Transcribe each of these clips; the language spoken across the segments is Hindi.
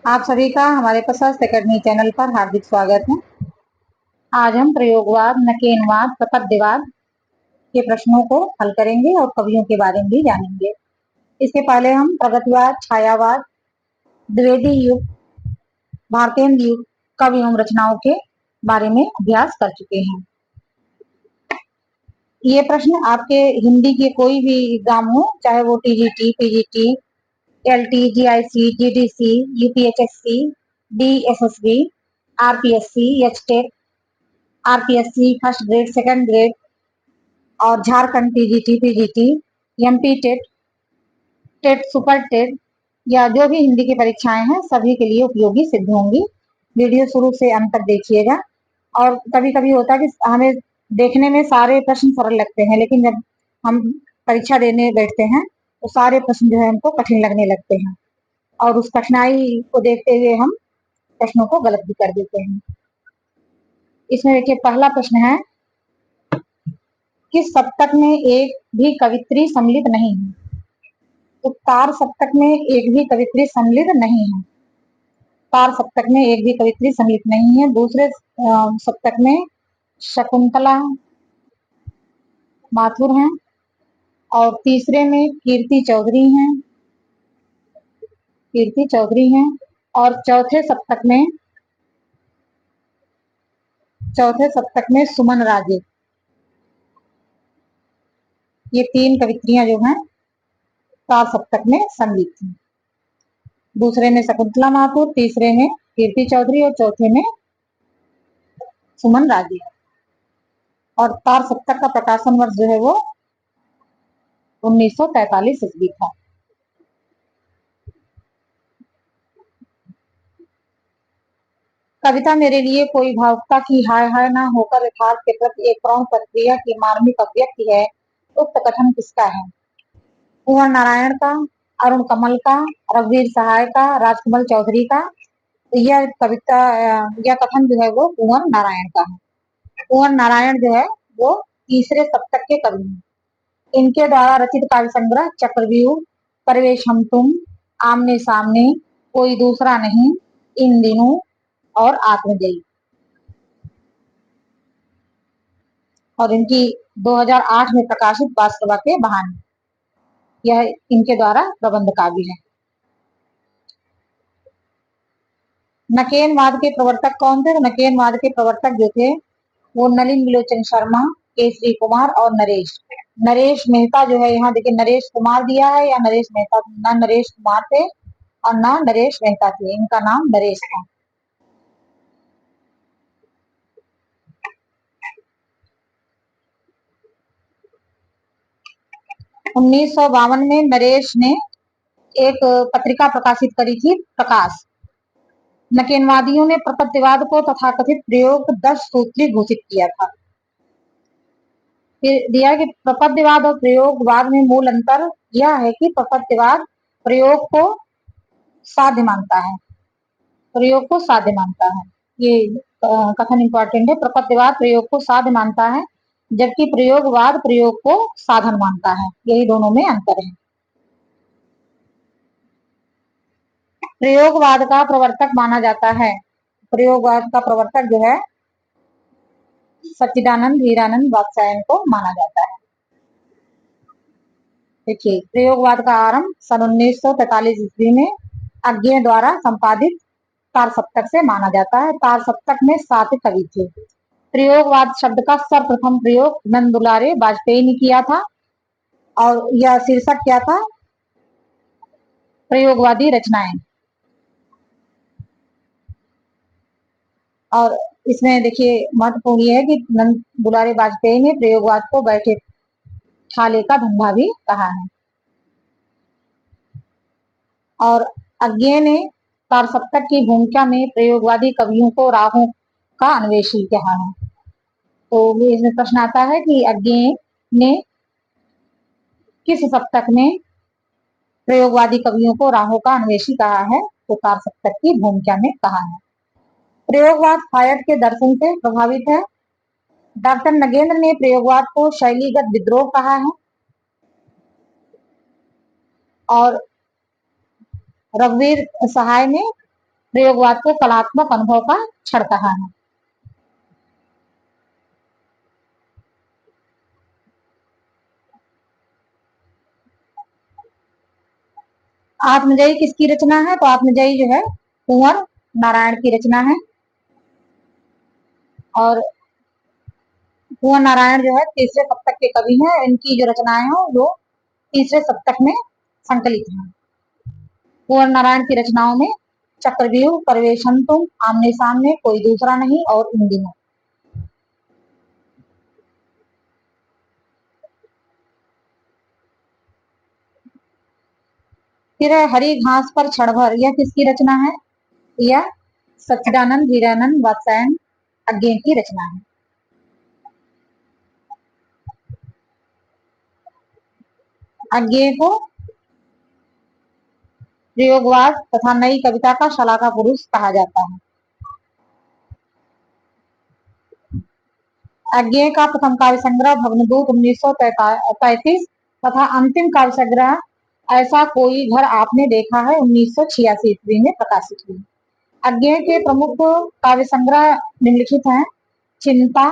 आप सभी का हमारे प्रशस्त अकेडमी चैनल पर हार्दिक स्वागत है। आज हम प्रयोगवाद, नकेनवाद, प्रपद्यवाद के प्रश्नों को हल करेंगे और कवियों के बारे में भी जानेंगे। इसके पहले हम प्रगतिवाद, छायावाद, द्विवेदी युग, भारतेंद्र युग कवि एवं रचनाओं के बारे में अभ्यास कर चुके हैं। ये प्रश्न आपके हिंदी के कोई भी एग्जाम हो, चाहे वो TGT, PGT, LT, GIC, GDC, UPHSC, DSSB, RPSC, HTET, RPSC first grade, second grade और Jharkhand TGT, PGT, MP TET, TET super TET या जो भी हिंदी की परीक्षाएं हैं सभी के लिए उपयोगी सिद्ध होंगी। वीडियो शुरू से अंत तक देखिएगा। और कभी कभी होता है कि हमें देखने में सारे प्रश्न सरल लगते हैं, लेकिन जब हम परीक्षा देने बैठते हैं तो सारे प्रश्न जो है हमको कठिन लगने लगते हैं और उस कठिनाई को देखते हुए हम प्रश्नों को गलत भी कर देते हैं। इसमें देखिए पहला प्रश्न है, किस सप्तक में एक भी कवित्री सम्मिलित नहीं है? तो तार सप्तक में एक भी कवित्री सम्मिलित नहीं है। तार सप्तक में एक भी कवित्री सम्मिलित नहीं है। दूसरे सप्तक में शकुंतला माथुर हैं और तीसरे में कीर्ति चौधरी हैं और चौथे सप्तक में सुमन राजे। ये तीन कवित्रियां जो हैं तार सप्तक में सम्मिलित थी। दूसरे में शकुंतला माथुर, तीसरे में कीर्ति चौधरी और चौथे में सुमन राजे। और तार सप्तक का प्रकाशन वर्ष जो है वो 1943 ईस्वी था। कविता मेरे लिए कोई भावुकता की हाय हाय ना होकर यथार्थ के प्रति एक प्रौढ़ प्रक्रिया की मार्मिक अभिव्यक्ति है। उक्त कथन किसका है? कुंवर नारायण का, अरुण कमल का, रघुवीर सहाय का, राजकमल चौधरी का। तो यह कविता, यह कथन जो है वो कुंवर नारायण का है। कुंवर नारायण जो है वो तीसरे सप्तक के कवि हैं। इनके द्वारा रचित काव्य संग्रह चक्रव्यूह, परवेश हम तुम, आमने सामने, कोई दूसरा नहीं, इन दिनों और आत्मजयी। और इनकी 2008 में प्रकाशित वास्तवा के बहाने, यह इनके द्वारा प्रबंध काव्य है। नकेनवाद के प्रवर्तक कौन थे? तो नकेनवाद के प्रवर्तक जो थे वो नलिन विलोचन शर्मा, केसरी कुमार और नरेश नरेश मेहता जो है, यहाँ देखिए नरेश कुमार दिया है या नरेश मेहता, ना नरेश कुमार थे और ना नरेश मेहता थे, इनका नाम नरेश था। 1952 में नरेश ने एक पत्रिका प्रकाशित करी थी, प्रकाश। नकेनवादियों ने प्रपद्यवाद को तथाकथित प्रयोग 10 सूत्री घोषित किया था। दिया कि प्रपद्यवाद और प्रयोगवाद में मूल अंतर यह है कि प्रपद्यवाद प्रयोग को साध्य मानता है, ये कथन इंपॉर्टेंट है। प्रपद्यवाद प्रयोग को साध्य मानता है जबकि प्रयोगवाद प्रयोग को साधन मानता है। यही दोनों में अंतर है। प्रयोगवाद का प्रवर्तक माना जाता है, प्रयोगवाद का प्रवर्तक जो है सच्चिदानंद हीरानंद वात्स्यायन को माना जाता है। देखिए प्रयोगवाद का आरंभ सन 1943 ईस्वी में अज्ञेय द्वारा संपादित तार सप्तक से माना जाता है। तार सप्तक में 7 कवि थे। प्रयोगवाद शब्द का सर्वप्रथम प्रयोग नंद दुलारे वाजपेयी ने किया था और यह शीर्षक क्या था? प्रयोगवादी रचनाएं। और इसमें देखिए महत्वपूर्ण ये है कि नंद दुलारे वाजपेयी ने प्रयोगवाद को बैठे ठाले का धंधा भी कहा है। और अज्ञेय ने तार सप्तक की भूमिका में प्रयोगवादी कवियों को राहों का अन्वेषी कहा है। तो इसमें प्रश्न आता है कि अज्ञेय ने किस सप्तक में प्रयोगवादी कवियों को राहों का अन्वेषी कहा है? तो तार सप्तक की भूमिका में कहा है। प्रयोगवाद फायड के दर्शन से प्रभावित है। डॉक्टर नगेंद्र ने प्रयोगवाद को शैलीगत विद्रोह कहा है और रघुवीर सहाय ने प्रयोगवाद को कलात्मक अनुभव का क्षण कहा है। आत्मजयी किसकी रचना है? तो आत्मजयी जो है कुंवर नारायण की रचना है। और कुंवर नारायण जो है तीसरे सप्तक के कवि हैं। इनकी जो रचनाएं हैं वो तीसरे सप्तक में संकलित हैं। कुंवर नारायण की रचनाओं में चक्रव्यूह, परिवेशन तुम, आमने सामने, कोई दूसरा नहीं और इन दिनों। फिर हरी घास पर क्षण भर, यह किसकी रचना है? यह सच्चिदानंद हीरानंद वात्स्यायन अज्ञे की रचना है। अज्ञे को प्रयोगवाद तथा नई कविता का शलाका पुरुष कहा जाता है। अज्ञे का प्रथम काव्य संग्रह भग्नदूत 1933 तथा अंतिम काव्य संग्रह ऐसा कोई घर आपने देखा है 1986 ईस्वी में प्रकाशित हुई। अज्ञे के प्रमुख काव्य संग्रह निम्नलिखित हैं। चिंता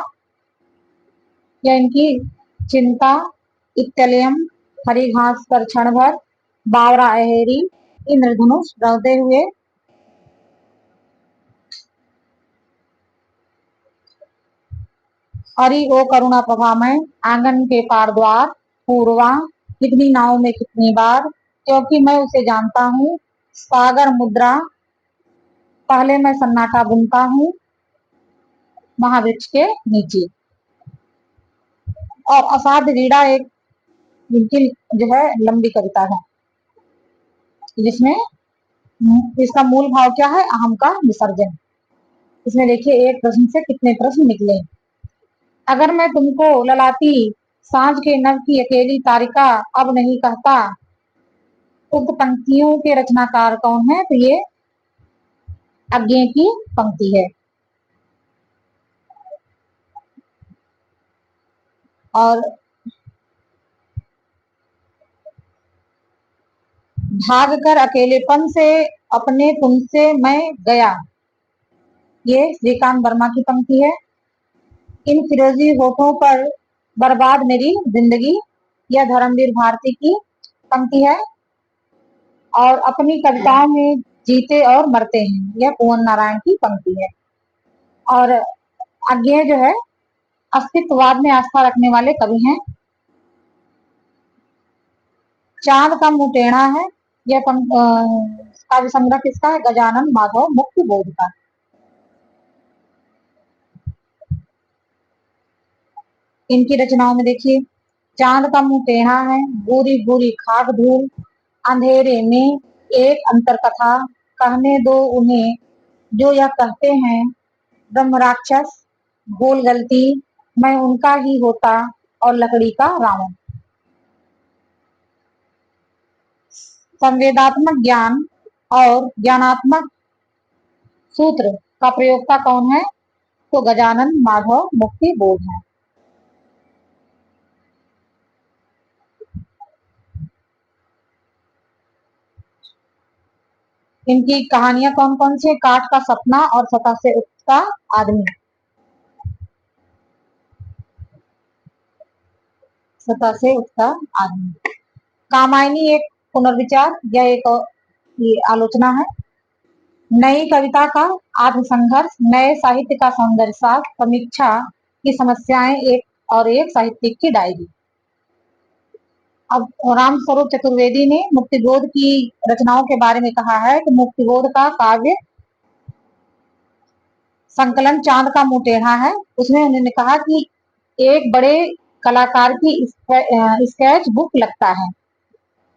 या इनकी चिंता, इत्तलयम, हरी घास पर क्षण भर, बावरा अहेरी, इंद्रधनुष, रौदे हुए, अरि ओ करुणा प्रभामय, आंगन के पार द्वार, पूर्वा, कितनी नाव में कितनी बार, क्योंकि मैं उसे जानता हूँ, सागर मुद्रा, पहले मैं सन्नाटा बुनता हूँ, महावृक्ष के नीचे। और असाध्य रीड़ा एक इनकी जो है लंबी कविता है, जिसमें इसका मूल भाव क्या है? अहम का विसर्जन। इसमें देखिए एक प्रश्न से कितने प्रश्न निकले। अगर मैं तुमको ललाती सांझ के नव की अकेली तारिका अब नहीं कहता, उक्त पंक्तियों के रचनाकार कौन है? तो ये अज्ञे की पंक्ति है। और भाग कर अकेलेपन से अपने तुमसे मैं गया, ये श्रीकांत वर्मा की पंक्ति है। इन फिरोजी होठों पर बर्बाद मेरी जिंदगी, यह धर्मवीर भारती की पंक्ति है। और अपनी कविताओं में जीते और मरते हैं, यह कुंवर नारायण की पंक्ति है। और अज्ञे जो है अस्तित्ववाद में आस्था रखने वाले कवि हैं। चांद का मुंह टेढ़ा है, यह काव्य संग्रह किसका है? गजानन माधव मुक्ति बोध का। इनकी रचनाओं में देखिए, चांद का मुंह टेढ़ा है, बुरी बुरी खाक धूल, अंधेरे में एक अंतर कथा, कहने दो उन्हें जो यह कहते हैं, ब्रह्म राक्षस, भूल गलती, मैं उनका ही होता और लकड़ी का रावण। संवेदात्मक ज्ञान और ज्ञानात्मक सूत्र का प्रयोक्ता कौन है? तो गजानन माधव मुक्ति बोध है। इनकी कहानियां कौन कौन सी है? काठ का सपना और सतह से उठता आदमी। सतह से उठता आदमी। कामायनी एक पुनर्विचार, यह एक आलोचना है। नई कविता का आत्मसंघर्ष, नए साहित्य का सौंदर्य साथ, समीक्षा की समस्याएं, एक और एक साहित्यिक की डायरी। अब रामस्वरूप चतुर्वेदी ने मुक्तिबोध की रचनाओं के बारे में कहा है कि मुक्तिबोध का काव्य संकलन चांद का मुंह टेढ़ा है। उसमें उन्होंने कहा कि एक बड़े कलाकार की स्केच बुक लगता है।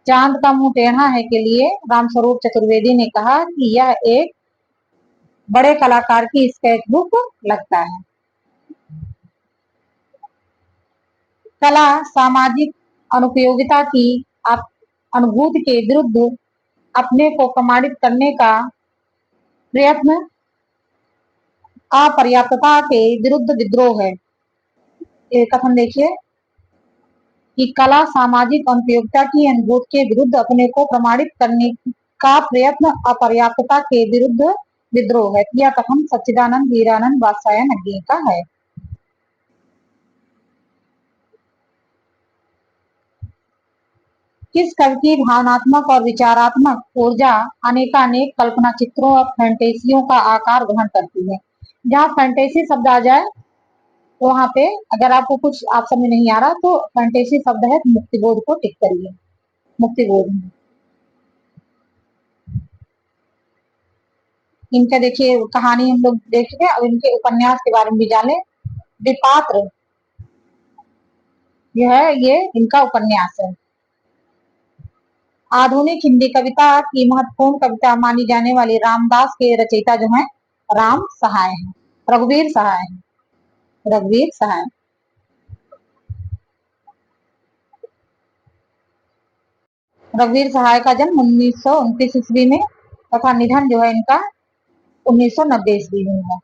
चांद का मुंह टेढ़ा है के लिए रामस्वरूप चतुर्वेदी ने कहा कि यह एक बड़े कलाकार की स्केच बुक लगता है। कला सामाजिक अनुपयोगिता की अनुभूति के विरुद्ध अपने को प्रमाणित करने का प्रयत्न, अपर्याप्तता के विरुद्ध विद्रोह है। कथन देखिए कि कला सामाजिक अनुपयोगिता की अनुभूति के विरुद्ध अपने को प्रमाणित करने का प्रयत्न, अपर्याप्तता के विरुद्ध विद्रोह है। यह कथन सच्चिदानंद वीरानंद वात्स्यायन अज्ञेय का है। किस कवि की भावनात्मक और विचारात्मक ऊर्जा अनेकानेक कल्पना चित्रों और फैंटेसियों का आकार ग्रहण करती है। जहाँ फैंटेसी शब्द आ जाए वहां पे अगर आपको कुछ आप समझ नहीं आ रहा तो फैंटेसी शब्द है, मुक्तिबोध को टिक करिए। मुक्तिबोध इनका देखिए कहानी हम लोग देख चुके हैं, अब इनके उपन्यास के बारे में भी जाने। विपात्र जो है ये इनका उपन्यास है। आधुनिक हिंदी कविता की महत्वपूर्ण कविता मानी जाने वाली रामदास के रचयिता जो हैं राम सहाय हैं, रघुवीर सहाय हैं, रघुवीर सहाय। रघुवीर सहाय का जन्म 1929 ईस्वी में तथा निधन जो है इनका 1990 ईस्वी में हुआ।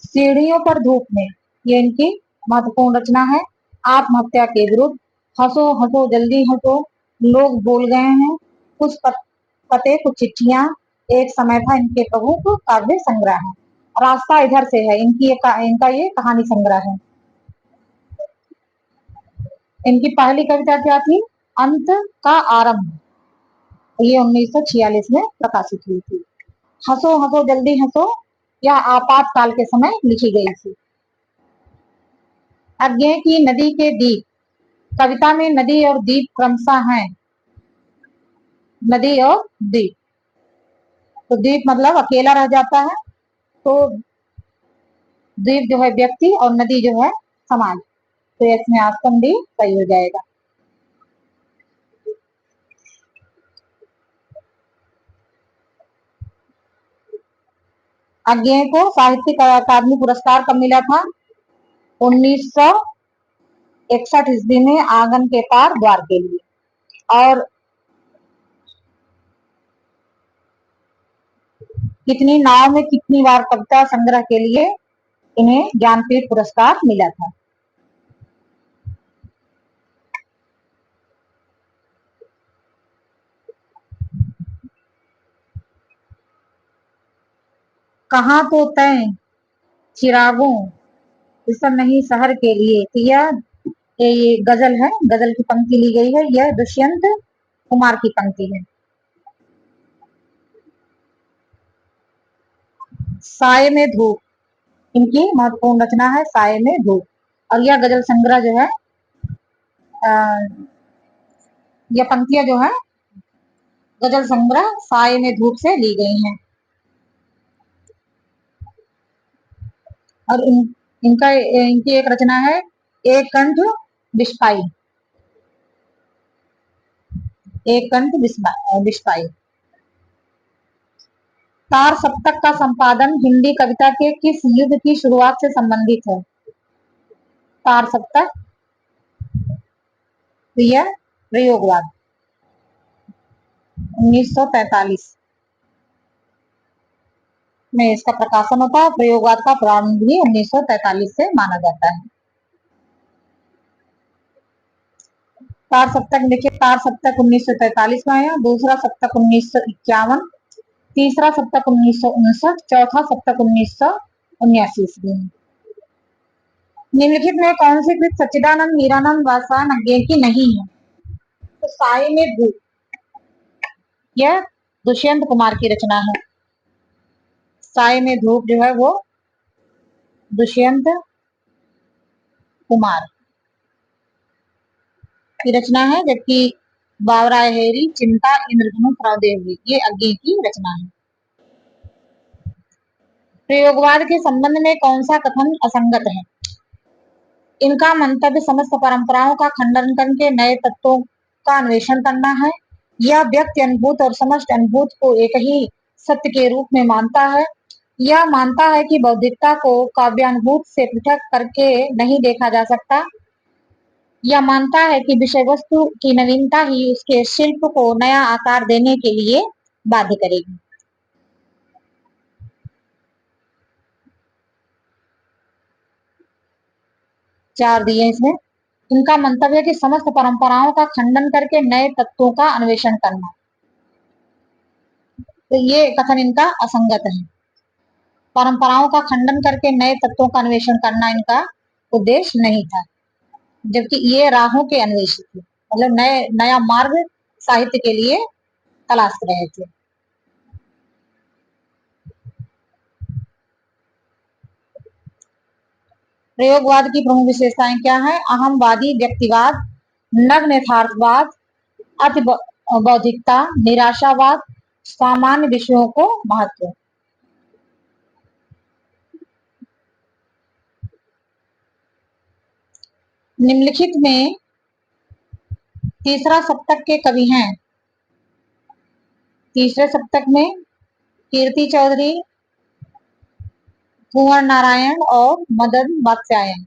सीढ़ियों पर धूप में ये इनकी महत्वपूर्ण रचना है। आत्महत्या के विरुद्ध, हंसो हंसो जल्दी हंसो, लोग भूल गए हैं, कुछ पते कुछ चिट्ठियां, एक समय था इनके प्रमुख काव्य संग्रह है। रास्ता इधर से है इनका ये कहानी संग्रह है। इनकी पहली कविता क्या थी? अंत का आरंभ, ये 1946 में प्रकाशित हुई थी। हंसो हंसो जल्दी हंसो यह आपातकाल के समय लिखी गई थी। अज्ञेय की नदी के दीप, कविता में नदी और दीप क्रमशः हैं। नदी और दीप, तो दीप मतलब अकेला रह जाता है, तो द्वीप जो है व्यक्ति और नदी जो है समाज, तो इसमें ऑप्शन डी सही हो जाएगा। अज्ञेय को साहित्यिक अकादमी पुरस्कार कब मिला था? 1961 ईस्वी में आंगन के पार द्वार के लिए। और कितनी नाव में कितनी बार कविता संग्रह के लिए इन्हें ज्ञानपीठ पुरस्कार मिला था? कहाँ तो तय चिरागों इस सब नहीं शहर के लिए, तो ये गजल है, गजल की पंक्ति ली गई है, यह दुष्यंत कुमार की पंक्ति है। साय में धूप इनकी महत्वपूर्ण रचना है, साय में धूप। और यह गजल संग्रह जो है यह पंक्तियां जो है गजल संग्रह साय में धूप से ली गई हैं। और इनकी एक रचना है एक कंठ विस्पाई, एक कंठ विस्पाई। तार सप्तक का संपादन हिंदी कविता के किस युग की शुरुआत से संबंधित है? तार सप्तक, यह प्रयोगवाद 1943 में इसका प्रकाशन होता है। प्रयोगवाद का प्रारंभ भी 1943 से माना जाता है। तार सप्तक देखिए, तार सप्तक 1943 में आया, दूसरा सप्तक 1951, तीसरा सप्तक 1959, चौथा सप्तक 1979 ईस्वी में। निम्नलिखित में कौन सी कृत सच्चिदानंद हीरानंद वात्स्यायन अज्ञेय की नहीं है? तो साय में धूप यह दुष्यंत कुमार की रचना है। साय में धूप जो है वो दुष्यंत कुमार की रचना है, जबकि बावरा हेरी चिंता इंद्रधनुष रावदेवी ये अज्ञेय की रचना है। प्रयोगवाद के संबंध में कौन सा कथन असंगत है? इनका मंतव्य समस्त परंपराओं का खंडन करके नए तत्वों का अन्वेषण करना है। यह व्यक्ति अनुभूत और समष्टि अनुभूत को एक ही सत्य के रूप में मानता है। यह मानता है कि बौद्धिकता को काव्यानुभूत से पृथक करके नहीं देखा जा सकता। यह मानता है कि विषय वस्तु की नवीनता ही उसके शिल्प को नया आकार देने के लिए बाध्य करेगी। चार दिए इसमें। इनका मंतव्य है कि समस्त परंपराओं का खंडन करके नए तत्वों का अन्वेषण करना, तो ये कथन इनका असंगत है। परंपराओं का खंडन करके नए तत्वों का अन्वेषण करना इनका उद्देश्य नहीं था, जबकि ये राहों के अन्वेषक थे, मतलब नया मार्ग साहित्य के लिए तलाश रहे थे। प्रयोगवाद की प्रमुख विशेषताएं क्या है? अहमवादी व्यक्तिवाद, नग्न यथार्थवाद, अति बौद्धिकता, निराशावाद, सामान्य विषयों को महत्व। निम्नलिखित में तीसरा सप्तक के कवि हैं। तीसरे सप्तक में कीर्ति चौधरी, कुंवर नारायण और मदन वात्स्यायन।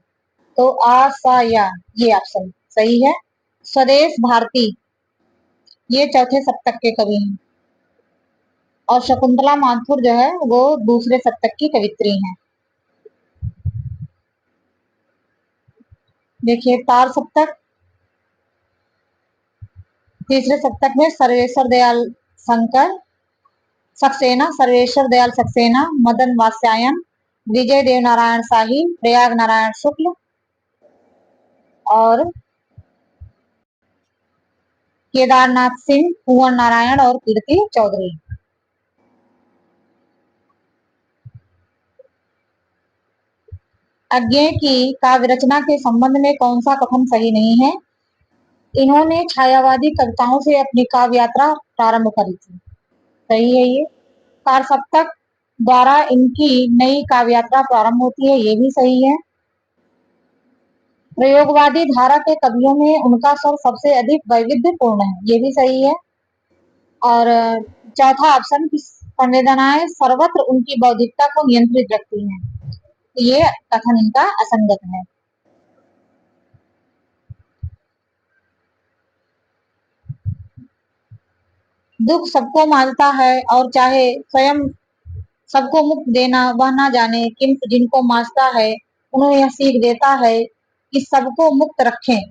तो आ सा या ये ऑप्शन सही है। स्वदेश भारती ये चौथे सप्तक के कवि हैं और शकुंतला माथुर जो है वो दूसरे सप्तक की कवित्री हैं। देखिए तार सप्तक, तीसरे सप्तक में सर्वेश्वर दयाल शंकर सक्सेना, सर्वेश्वर दयाल सक्सेना, मदन वात्स्यायन, विजय देव नारायण शाही, प्रयाग नारायण शुक्ल और केदारनाथ सिंह, कुंवर नारायण और कीर्ति चौधरी। अज्ञेय की काव्य रचना के संबंध में कौन सा कथन सही नहीं है? इन्होंने छायावादी कविताओं से अपनी काव्य यात्रा प्रारंभ करी थी, सही है ये। कार सप्तक द्वारा इनकी नई काव्य यात्रा प्रारंभ होती है, ये भी सही है। प्रयोगवादी धारा के कवियों में उनका स्वर सबसे अधिक वैविध्यपूर्ण है, ये भी सही है। और चौथा ऑप्शन की संवेदनाएं सर्वत्र उनकी बौद्धिकता को नियंत्रित रखती हैं, ये कथन इनका असंगत है। दुख सबको मारता है और चाहे स्वयं सबको मुक्त देना वह ना जाने, किंतु जिनको मारता है उन्हें यह सीख देता है कि सबको मुक्त रखें।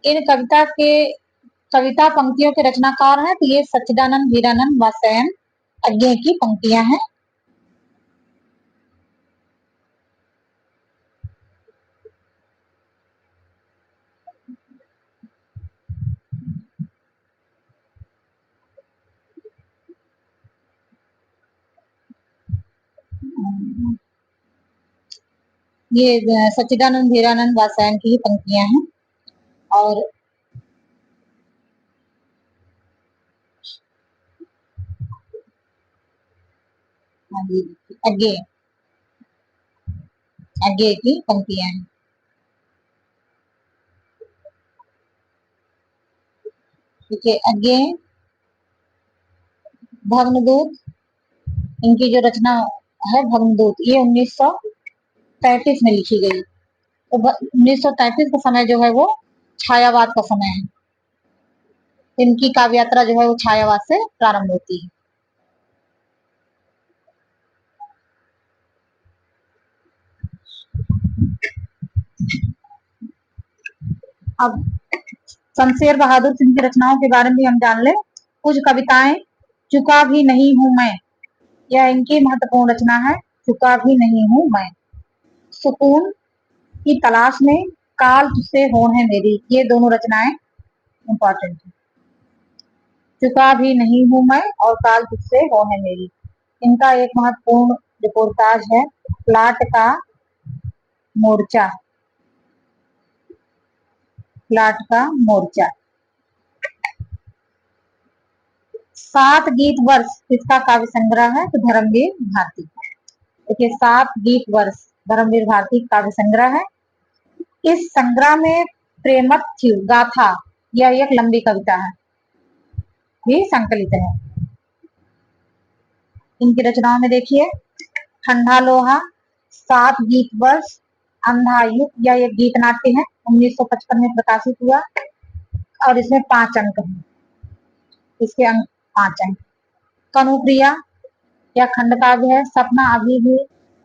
इन कविता पंक्तियों के रचनाकार हैं, तो ये सच्चिदानंद हीरानंद वात्स्यायन अज्ञेय की पंक्तियां हैं। ये सच्चिदानंद हीरानंद वात्स्यायन की पंक्तियां हैं। और अज्ञेय अज्ञेय की पंक्तियां हैं। देखिए अज्ञेय भग्नदूत, इनकी जो रचना है भग्नदूत, ये 1933 में लिखी गई। तो 1933 का समय जो है वो छायावाद का समय है। इनकी काव्य यात्रा जो है वो छायावाद से प्रारंभ होती है। अब शमशेर बहादुर सिंह की रचनाओं के बारे में हम जान ले। कुछ कविताएं, चुका भी नहीं हूं मैं, यह इनकी महत्वपूर्ण रचना है। चुका भी नहीं हूं मैं, सुकून की तलाश में, काल तुझसे होड़ है मेरी, ये दोनों रचनाएं इंपॉर्टेंट है। चुका भी नहीं हूं मैं और काल तुझसे होड़ है मेरी। इनका एक महत्वपूर्ण रिपोर्टाज है प्लाट का मोर्चा। प्लाट का मोर्चा। 7 गीत वर्ष किसका काव्य संग्रह है? तो धर्मवीर भारती। देखिए 7 गीत वर्ष धर्मवीर भारती काव्य संग्रह है। इस संग्रह में प्रेमथ्यु गाथा यह एक लंबी कविता है, भी संकलित है। इनकी रचनाओं में देखिए ठंडा लोहा, 7 गीत वर्ष, अंधा युग यह एक गीत नाट्य है, 1955 में प्रकाशित हुआ और इसमें 5 अंक हैं। इसके अंक 5 अंक। कनुप्रिया यह खंड काव्य है। सपना अभी भी,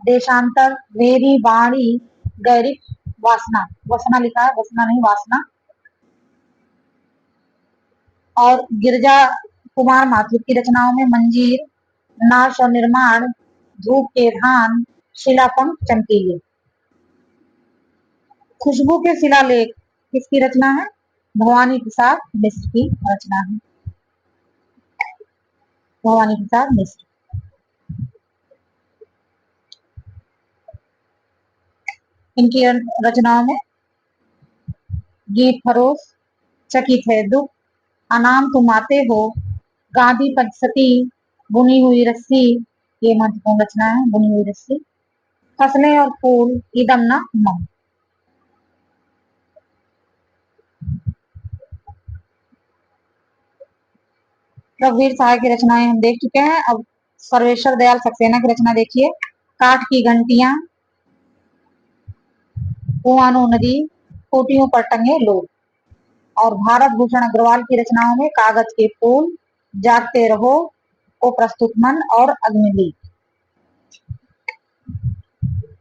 देशांतर, मेरी वाणी, गैरिक, वासना, वसना लिखा है, वसना नहीं वासना। और गिरजा कुमार माथुर की रचनाओं में मंजीर, नाश और निर्माण, धूप के धान शिलापंख चमकीले। खुशबू के शिलालेख किसकी रचना है? भवानी प्रसाद मिश्र की रचना है। भवानी प्रसाद मिश्र। इनकी रचनाओं में गीत फरोश, चकित है दुख, अनाम तुम आते हो, गांधी पंचसती, बुनी हुई रस्सी, ये महत्वपूर्ण रचना है। बुनी हुई रस्सी, फसलें और फूल, ईदम ना मम। रघुवीर सहाय की रचनाएं हम देख चुके हैं। अब सर्वेश्वर दयाल सक्सेना की रचना देखिए। काठ की घंटियां, कुआनो नदी, कोटियों पर टंगे लोग। और भारत भूषण अग्रवाल की रचनाओं में कागज के फूल, जागते रहो, ओ प्रस्तुत मन और अग्निलीक।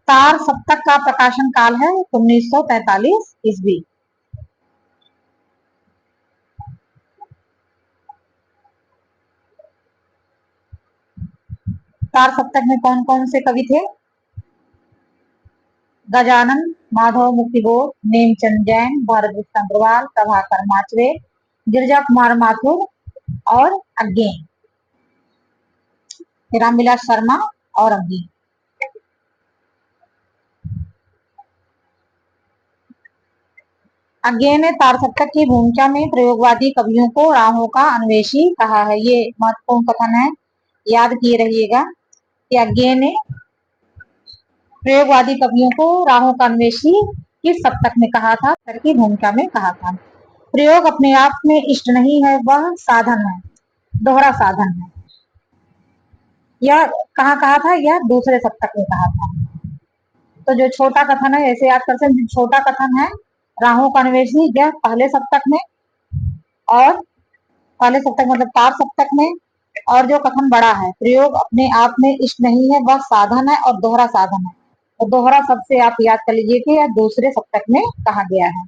तार सप्तक का प्रकाशन काल है 1943 ईस्वी। तार सप्तक में कौन कौन से कवि थे? गजानन, माधव मुक्तिबोध, नेमचंद जैन, भारत भूषण अग्रवाल, प्रभाकर माचवे, गिरजा कुमार माथुर और अज्ञे, रामविलास शर्मा और अज्ञे। अज्ञे ने तार सप्तक की भूमिका में प्रयोगवादी कवियों को राहों का अन्वेषी कहा है। ये महत्वपूर्ण कथन है, याद किए रहिएगा कि अज्ञे ने प्रयोगवादी कवियों को राहों का अन्वेषी किस सप्तक में कहा था? की भूमिका में कहा था। प्रयोग अपने आप में इष्ट नहीं है, वह साधन है, दोहरा साधन है। यह कहाँ कहा था? यह दूसरे सप्तक में कहा था। तो जो छोटा कथन है, ऐसे याद कर सकते, छोटा कथन है राहों का अन्वेषी, यह पहले सप्तक में, और पहले सप्तक मतलब तार सप्तक में। और जो कथन बड़ा है, प्रयोग अपने आप में इष्ट नहीं है, वह साधन है और दोहरा साधन है। तो दोहरा शब्द से आप याद कर लीजिए कि यह दूसरे सप्तक में कहा गया है।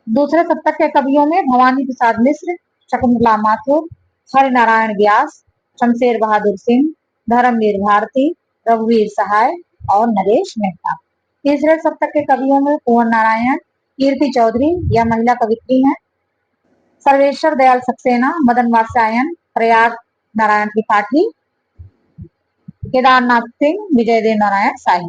दूसरे सप्तक के कवियों में भवानी प्रसाद मिश्र, शकुंतला माथुर, हरि नारायण व्यास, शमशेर बहादुर सिंह, धर्मवीर भारती, रघुवीर सहाय और नरेश मेहता। तीसरे सप्तक के कवियों में कुंवर नारायण, कीर्ति चौधरी, यह महिला कवित्री हैं, सर्वेश्वर दयाल सक्सेना, मदन वात्स्यायन, प्रयाग नारायण त्रिपाठी, केदारनाथ सिंह, विजय देव नारायण शाही।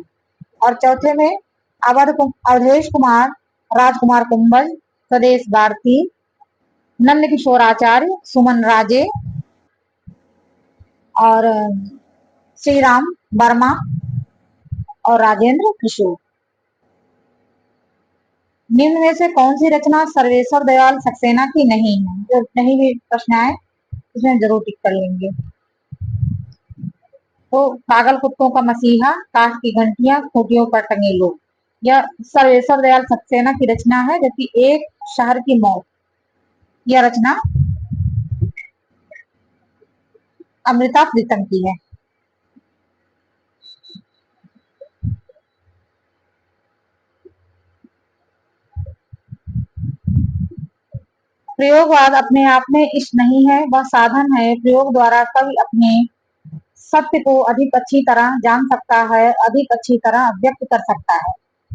और चौथे में अवधेश कुमार, राजकुमार कुंभल, स्वदेश भारती, नंद किशोर आचार्य, सुमन राजे और श्री राम वर्मा और राजेंद्र किशोर। निम्न में से कौन सी रचना सर्वेश्वर दयाल सक्सेना की नहीं है? जो नहीं भी प्रश्न आए उसमें जरूर टिक कर लेंगे। तो पागल कुत्तों का मसीहा, काठ की घंटियां, खूंटियों पर टंगे लोग, यह सर्वेश्वर दयाल सक्सेना की रचना है। जबकि एक शहर की मौत, यह रचना अमृता प्रीतम की है। प्रयोगवाद अपने आप में इष्ट नहीं है, वह साधन है। प्रयोग द्वारा कवि अपने सत्य को अधिक अच्छी तरह जान सकता है, अधिक अच्छी तरह व्यक्त कर सकता है।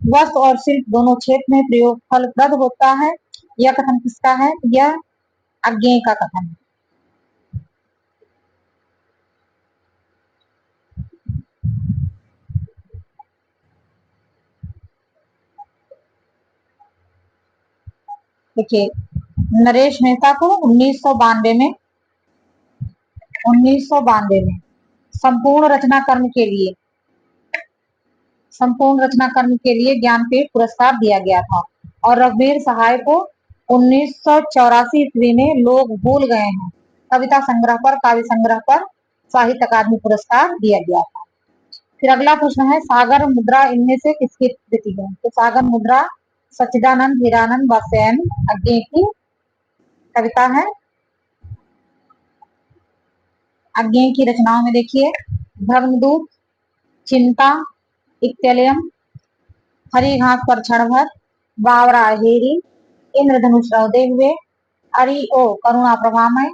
वस्तु और शिल्प दोनों क्षेत्र में प्रयोग फलप्रद होता है। यह कथन किसका है? यह अज्ञेय का कथन है। देखिए, नरेश मेहता को 1992 में संपूर्ण रचना कर्म के लिए ज्ञानपीठ पुरस्कार दिया गया था। और रघुवीर सहाय को 1984 ईस्वी में लोग भूल गए हैं कविता संग्रह पर, काव्य संग्रह पर साहित्य अकादमी पुरस्कार दिया गया था। फिर अगला प्रश्न है, सागर मुद्रा इनमें से किसकी कृति है? तो सागर मुद्रा सच्चिदानंद हीरानंद वात्स्यायन अज्ञे की कविता है। अज्ञे की रचनाओं में देखिए, धर्मदूत, चिंता, इत्तलयम, हरी घास पर क्षण भर, बावरा हेरी, इंद्रधनुष रौदे हुए, अरि ओ करुणा प्रभामय,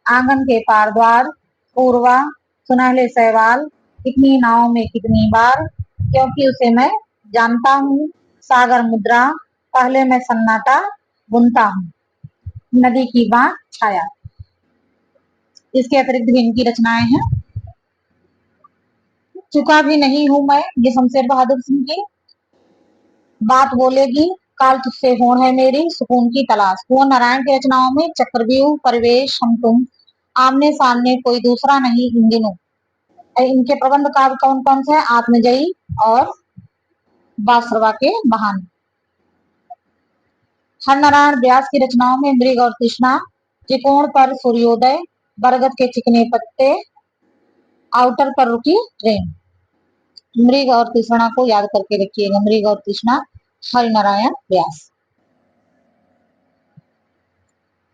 आंगन के पार द्वार, पूर्वा, सुनहले सैवाल, कितनी नाव में कितनी बार, क्योंकि उसे मैं जानता हूँ। सागर मुद्रा, पहले मैं सन्नाटा बुनता हूँ। नदी की बात छाया। इसके अतिरिक्त भी इनकी रचनाएं हैं। चुका भी नहीं हूं मैं, ये शमशेर बहादुर सिंह की। बात बोलेगी काल तुझसे होड़ है मेरी, सुकून की तलाश। कुंवर नारायण की रचनाओं में चक्रव्यूह, परिवेश, हम तुम, आमने सामने कोई दूसरा नहीं इन दिनों। इनके प्रबंध काव्य कौन कौन से हैं? आत्मजयी और बासरवा के बहाने। हरनारायण व्यास की रचनाओं में मृग और तृष्णा, त्रिकोण पर सूर्योदय, बरगद के चिकने पत्ते, आउटर पर रुकी ट्रेन। मृग और तृष्णा को याद करके रखिएगा। मृग और तृष्णा, हरिनारायण व्यास।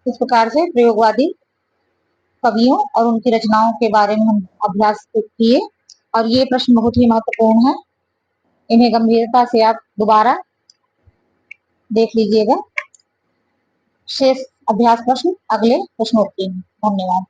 इस प्रकार से प्रयोगवादी कवियों और उनकी रचनाओं के बारे में हम अभ्यास किए और ये प्रश्न बहुत ही महत्वपूर्ण है। इन्हें गंभीरता से आप दोबारा देख लीजिएगा। शेष अभ्यास प्रश्न अगले प्रश्नोत्तरी में। धन्यवाद।